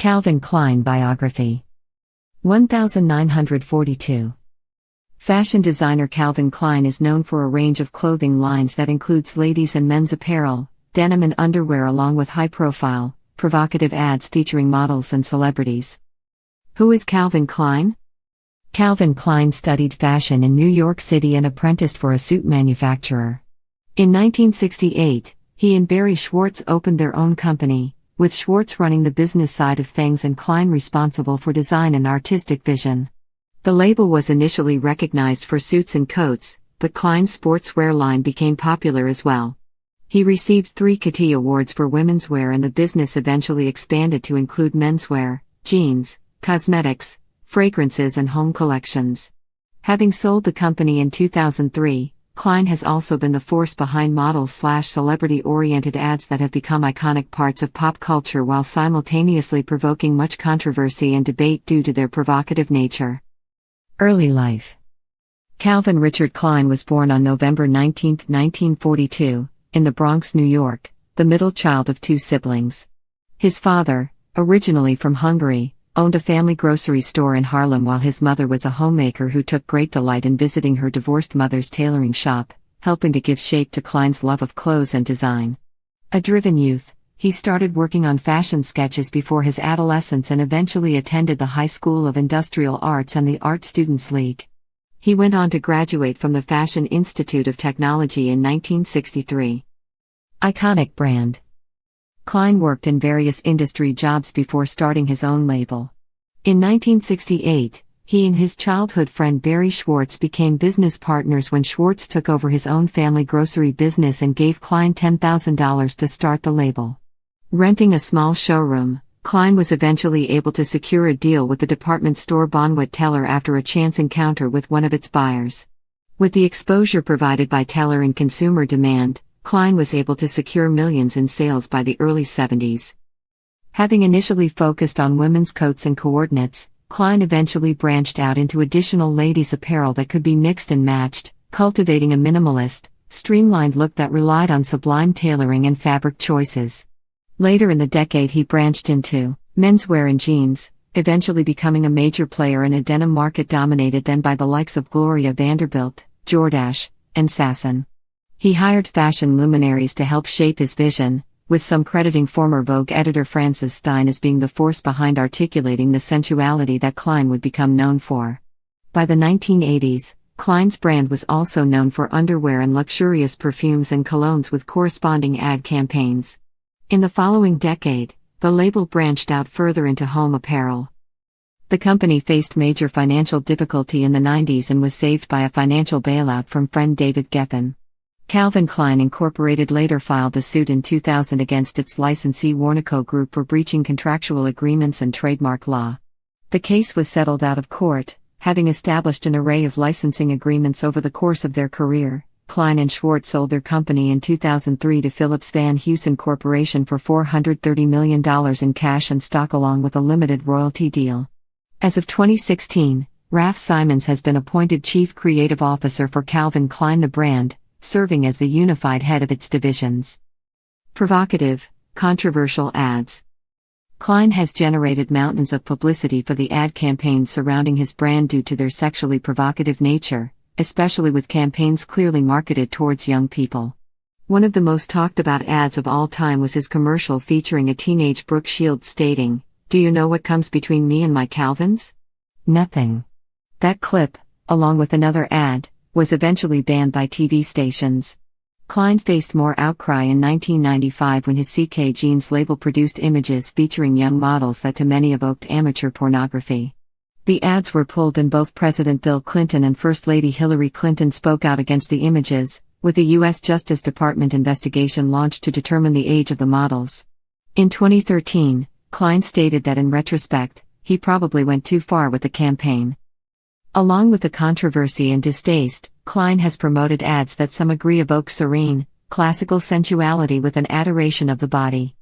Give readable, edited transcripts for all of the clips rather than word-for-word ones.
Calvin Klein Biography 1942. Fashion designer Calvin Klein is known for a range of clothing lines that includes ladies' and men's apparel, denim and underwear, along with high-profile, provocative ads featuring models and celebrities. Who is Calvin Klein? Calvin Klein studied fashion in New York City and apprenticed for a suit manufacturer. In 1968, he and Barry Schwartz opened their own company, with Schwartz running the business side of things and Klein responsible for design and artistic vision. The label was initially recognized for suits and coats, but Klein's sportswear line became popular as well. He received 3 Kitty Awards for women's wear, and the business eventually expanded to include menswear, jeans, cosmetics, fragrances and home collections. Having sold the company in 2003, Klein has also been the force behind model/celebrity-oriented ads that have become iconic parts of pop culture while simultaneously provoking much controversy and debate due to their provocative nature. Early life. Calvin Richard Klein was born on November 19, 1942, in the Bronx, New York, the middle child of 2 siblings. His father, originally from Hungary, owned a family grocery store in Harlem, while his mother was a homemaker who took great delight in visiting her divorced mother's tailoring shop, helping to give shape to Klein's love of clothes and design. A driven youth, he started working on fashion sketches before his adolescence and eventually attended the High School of Industrial Arts and the Art Students League. He went on to graduate from the Fashion Institute of Technology in 1963. Iconic brand. Klein worked in various industry jobs before starting his own label. In 1968, he and his childhood friend Barry Schwartz became business partners when Schwartz took over his own family grocery business and gave Klein $10,000 to start the label. Renting a small showroom, Klein was eventually able to secure a deal with the department store Bonwit Teller after a chance encounter with one of its buyers. With the exposure provided by Teller and consumer demand, Klein was able to secure millions in sales by the early 70s. Having initially focused on women's coats and coordinates, Klein eventually branched out into additional ladies' apparel that could be mixed and matched, cultivating a minimalist, streamlined look that relied on sublime tailoring and fabric choices. Later in the decade he branched into menswear and jeans, eventually becoming a major player in a denim market dominated then by the likes of Gloria Vanderbilt, Jordache, and Sasson. He hired fashion luminaries to help shape his vision, with some crediting former Vogue editor Frances Stein as being the force behind articulating the sensuality that Klein would become known for. By the 1980s, Klein's brand was also known for underwear and luxurious perfumes and colognes with corresponding ad campaigns. In the following decade, the label branched out further into home apparel. The company faced major financial difficulty in the 90s and was saved by a financial bailout from friend David Geffen. Calvin Klein Incorporated later filed a suit in 2000 against its licensee Warnaco Group for breaching contractual agreements and trademark law. The case was settled out of court, having established an array of licensing agreements over the course of their career. Klein and Schwartz sold their company in 2003 to Phillips Van Heusen Corporation for $430 million in cash and stock along with a limited royalty deal. As of 2016, Raf Simons has been appointed Chief Creative Officer for Calvin Klein, the brand, serving as the unified head of its divisions. Provocative, controversial ads. Klein has generated mountains of publicity for the ad campaigns surrounding his brand due to their sexually provocative nature, especially with campaigns clearly marketed towards young people. One of the most talked about ads of all time was his commercial featuring a teenage Brooke Shields stating, "Do you know what comes between me and my Calvins? Nothing." That clip, along with another ad, was eventually banned by TV stations. Klein faced more outcry in 1995 when his CK Jeans label produced images featuring young models that to many evoked amateur pornography. The ads were pulled and both President Bill Clinton and First Lady Hillary Clinton spoke out against the images, with a U.S. Justice Department investigation launched to determine the age of the models. In 2013, Klein stated that in retrospect, he probably went too far with the campaign. Along with the controversy and distaste, Klein has promoted ads that some agree evoke serene, classical sensuality with an adoration of the body.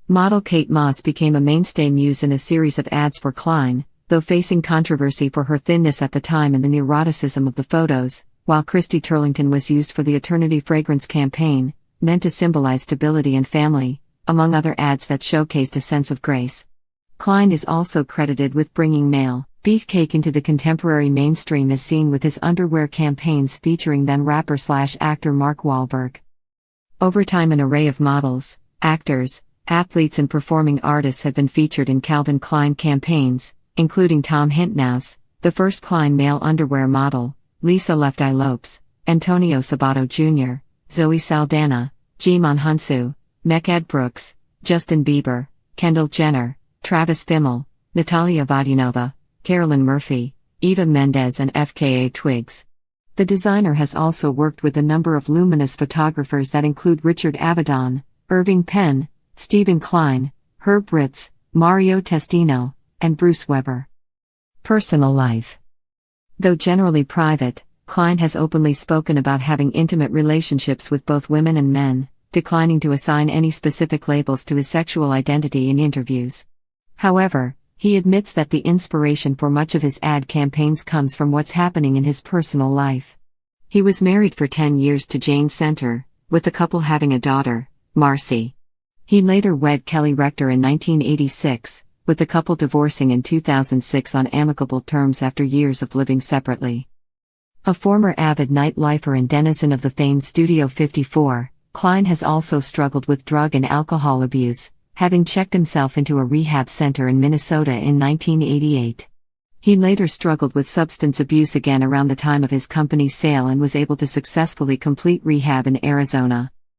Model Kate Moss became a mainstay muse in a series of ads for Klein, though facing controversy for her thinness at the time and the neuroticism of the photos, while Christy Turlington was used for the Eternity fragrance campaign, meant to symbolize stability and family, among other ads that showcased a sense of grace. Klein is also credited with bringing male beefcake into the contemporary mainstream, as seen with his underwear campaigns featuring then rapper/actor Mark Wahlberg. Over time, an array of models, actors, athletes and performing artists have been featured in Calvin Klein campaigns, including Tom Hintnaus, the first Klein male underwear model, Lisa Left Eye Lopes, Antonio Sabato Jr., Zoe Saldana, Jimon Hunsu, Mehcad Brooks, Justin Bieber, Kendall Jenner, Travis Fimmel, Natalia Vodunova, Carolyn Murphy, Eva Mendes and FKA Twigs. The designer has also worked with a number of luminous photographers that include Richard Avedon, Irving Penn, Stephen Klein, Herb Ritz, Mario Testino, and Bruce Weber. Personal life. Though generally private, Klein has openly spoken about having intimate relationships with both women and men, declining to assign any specific labels to his sexual identity in interviews. However, he admits that the inspiration for much of his ad campaigns comes from what's happening in his personal life. He was married for 10 years to Jane Center, with the couple having a daughter, Marcy. He later wed Kelly Rector in 1986, with the couple divorcing in 2006 on amicable terms after years of living separately. A former avid nightlifer and denizen of the famed Studio 54, Klein has also struggled with drug and alcohol abuse, having checked himself into a rehab center in Minnesota in 1988. He later struggled with substance abuse again around the time of his company's sale and was able to successfully complete rehab in Arizona.